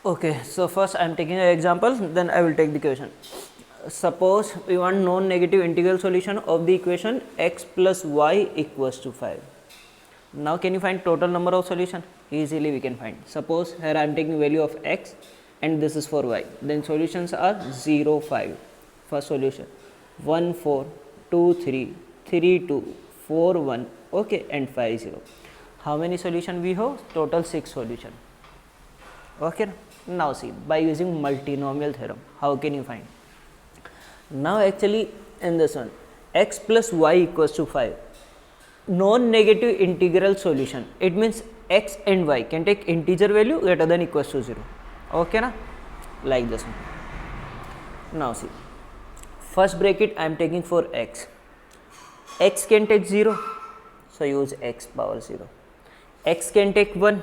Okay, so first I am taking an example, then I will take the question. Suppose we want non-negative integral solution of the equation x plus y equals to 5. Now can you find total number of solution? Easily we can find. Suppose here I am taking value of x and this is for y. Then solutions are 0, 5. First solution 1, 4, 2, 3, 3, 2, 4, 1, okay, and 5, 0. How many solution we have? Total 6 solution. Okay. Now see, by using multinomial theorem, how can you find? Now actually in this one, x plus y equals to 5. Non-negative integral solution, it means x and y can take integer value greater than equals to 0. Okay na? Like this one. Now see, first bracket I am taking for x. X can take 0, so use x power 0. X can take 1,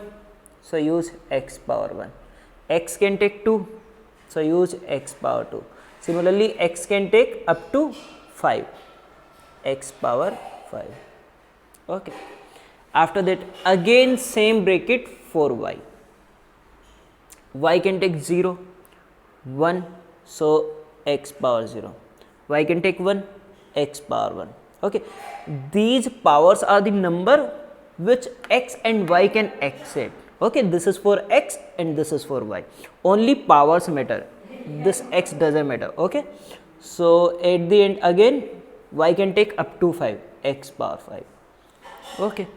so use x power 1. X can take 2, so use x power 2. Similarly, x can take up to 5, x power 5. Okay. After that, again same bracket for y. Y can take 0, 1, so x power 0. Y can take 1, x power 1. Okay. These powers are the number which x and y can accept. Okay, this is for x and this is for y. Only powers matter. This x doesn't matter. Okay, so at the end again y can take up to 5, x power 5. Okay,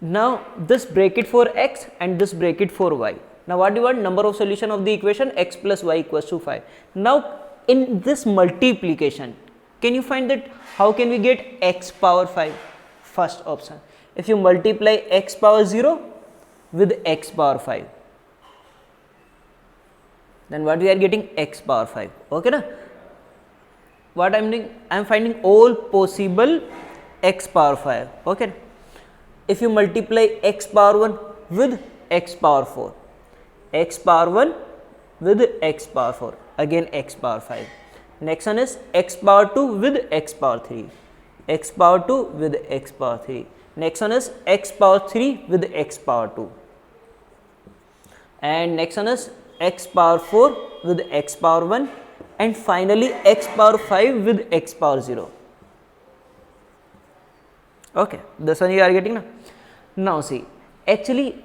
now this bracket for x and this bracket for y. Now what do you want? Number of solution of the equation x plus y equals to 5. Now in this multiplication, can you find that how can we get x power 5? First option. If you multiply x power 0 with x power 5, then what we are getting? X power 5. Okay na? What I am doing? I am finding all possible x power 5. Okay. If you multiply x power 1 with x power 4, x power 1 with x power 4, again x power 5. Next one is x power 2 with x power 3, x power 2 with x power 3. Next one is x power 3 with x power 2. And next one is x power 4 with x power 1, and finally x power 5 with x power 0. Okay, this one you are getting now. Now see, actually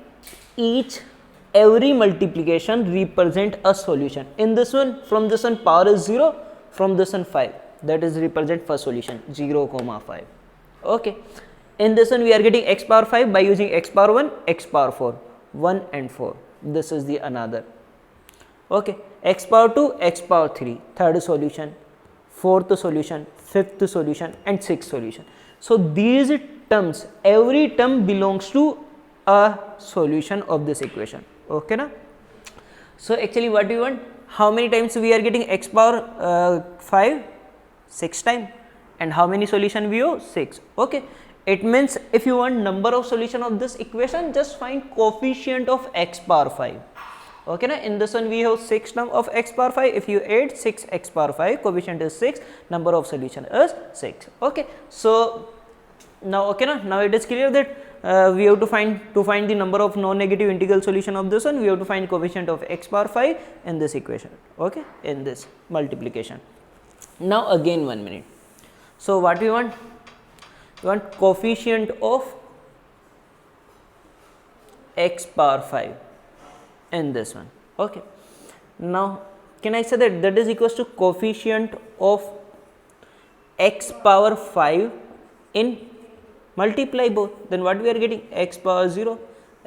every multiplication represent a solution. In this one, from this one power is 0, from this one 5, that is represent first solution 0, 5. Okay, in this one we are getting x power 5 by using x power 1, x power 4, 1 and 4. This is the another. Okay, x power 2, x power 3, third solution, fourth solution, fifth solution, and sixth solution. So these terms, every term belongs to a solution of this equation. Okay na? So actually what we want? How many times we are getting x power 5? 6 times. And how many solution we have? 6. Okay. It means if you want number of solution of this equation, just find coefficient of x power 5. Okay na? In this one we have 6 term of x power 5. If you add 6 x power 5, coefficient is 6, number of solution is 6. Okay. So now okay na? Now it is clear that we have to find the number of non-negative integral solution of this one, we have to find coefficient of x power 5 in this equation. Okay, in this multiplication. Now again 1 minute. So what we want? We want coefficient of x power 5 in this one. Okay. Now can I say that that is equals to coefficient of x power 5 in multiply both? Then what we are getting? X power 0,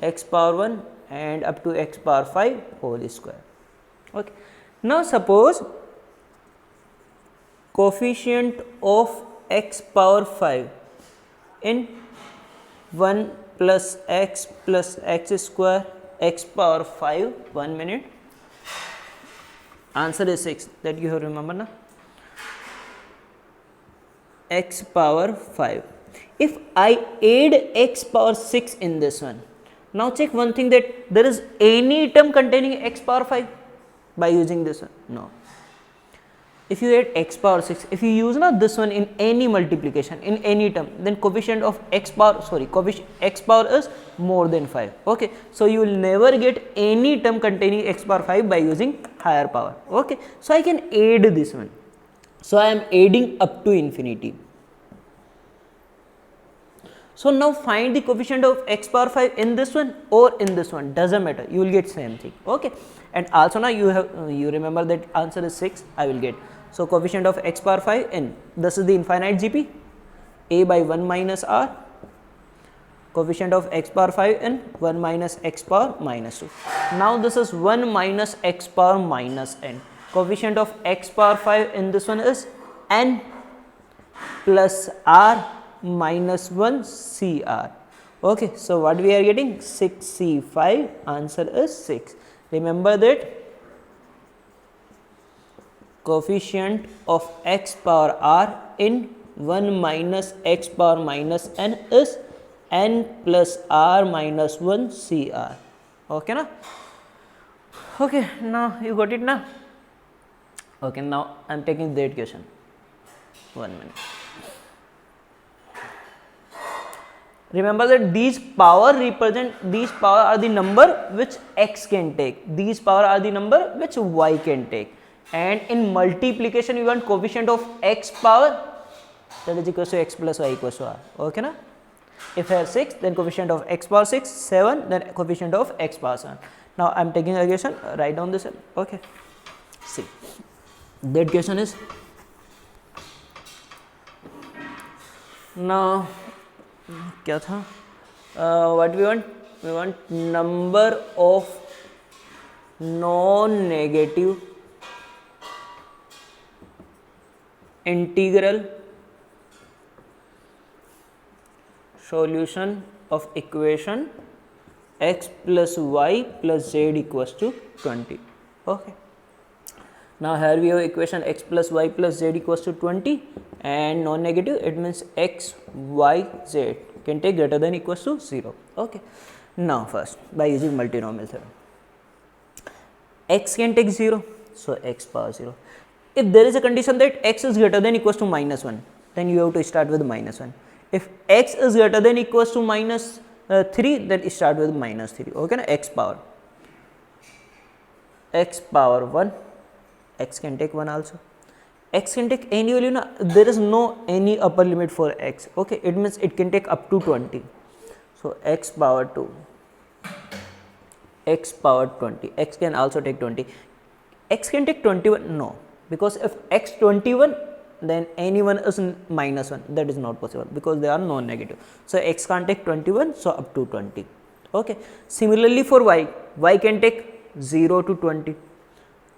x power 1 and up to x power 5 whole square. Okay. Now suppose coefficient of x power 5 in 1 plus x square x power 5, 1 minute, answer is 6, that you have remember na, x power 5. If I add x power 6 in this one, now check one thing, that there is any term containing x power 5 by using this one? No. if you add x power 6, if you use now this one in any multiplication in any term, then coefficient of x power is more than 5. Okay, so you will never get any term containing x power 5 by using higher power. Okay, so I can add this one, so I am adding up to infinity. So now find the coefficient of x power 5 in this one or in this one, doesn't matter, you will get same thing. Okay, and also now you remember that answer is 6, I will get. So coefficient of x power 5 in, this is the infinite GP, a by 1 minus r, coefficient of x power 5 in 1 minus x power minus 2. Now this is 1 minus x power minus n, coefficient of x power 5 in this one is n plus r minus 1 cr. Okay, so what we are getting, 6c5, answer is 6. Remember that coefficient of x power r in 1 minus x power minus n is n plus r minus 1 cr. Okay na? Okay, now you got it now. Okay, now I am taking that question. 1 minute. Remember that these power are the number which x can take, these power are the number which y can take, and in multiplication we want coefficient of x power, that is equals to x plus y equals to r. Okay na? If I have 6, then coefficient of x power 6, 7, then coefficient of x power 7. Now I am taking a question, write down this. Okay, see, that question is, now क्या था, what we want number of non-negative integral solution of equation x plus y plus z equals to 20. Okay, now here we have equation x plus y plus z equals to 20 and non-negative, it means x, y, z can take greater than equals to 0. Okay, now first by using multinomial theorem, x can take 0, so x power 0. If there is a condition that x is greater than equals to minus 1, then you have to start with minus 1. If x is greater than equals to minus 3, then start with minus 3. Okay na? X power 1, x can take 1 also, x can take any value na, there is no any upper limit for x. Okay, it means it can take up to 20. So x power 2, x power 20, x can also take 20, x can take 21, no, because if x 21, then anyone is minus 1, that is not possible because they are non-negative. So x can't take 21, so up to 20. Okay, similarly for y, y can take 0 to 20.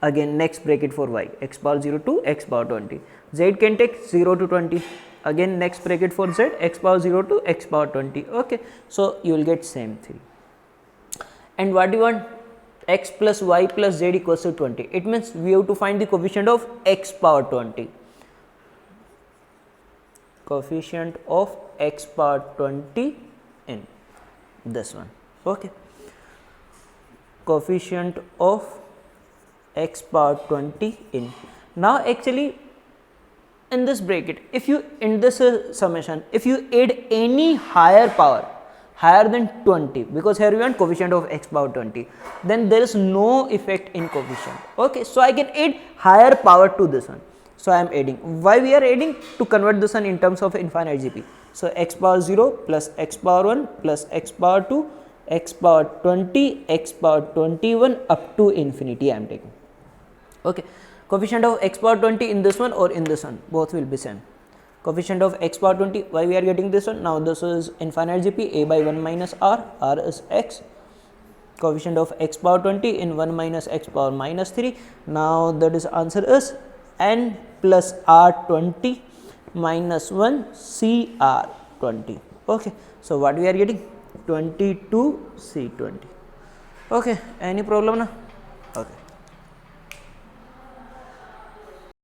Again next bracket for y, x power 0 to x power 20. Z can take 0 to 20. Again next bracket for z, x power 0 to x power 20. Okay, so you will get same thing. And what do you want? X plus y plus z equals to 20. It means we have to find the coefficient of x power 20. Coefficient of x power 20 in this one. Okay, coefficient of x power 20 in. Now actually in this bracket, if you in this summation, if you add any higher power higher than 20, because here we want coefficient of x power 20, then there is no effect in coefficient. Okay, so I can add higher power to this one, so I am adding. Why we are adding? To convert this one in terms of infinite GP. So x power 0 plus x power 1 plus x power 2, x power 20, x power 21 up to infinity I am taking. Okay, coefficient of x power 20 in this one or in this one, both will be same. Coefficient of x power 20, why we are getting this one? Now this is infinite GP, a by 1 minus r, r is x. Coefficient of x power 20 in 1 minus x power minus 3. Now that is answer is n plus r 20 minus 1 cr 20. Okay, so what we are getting? 22 c 20. Okay, any problem na? Okay.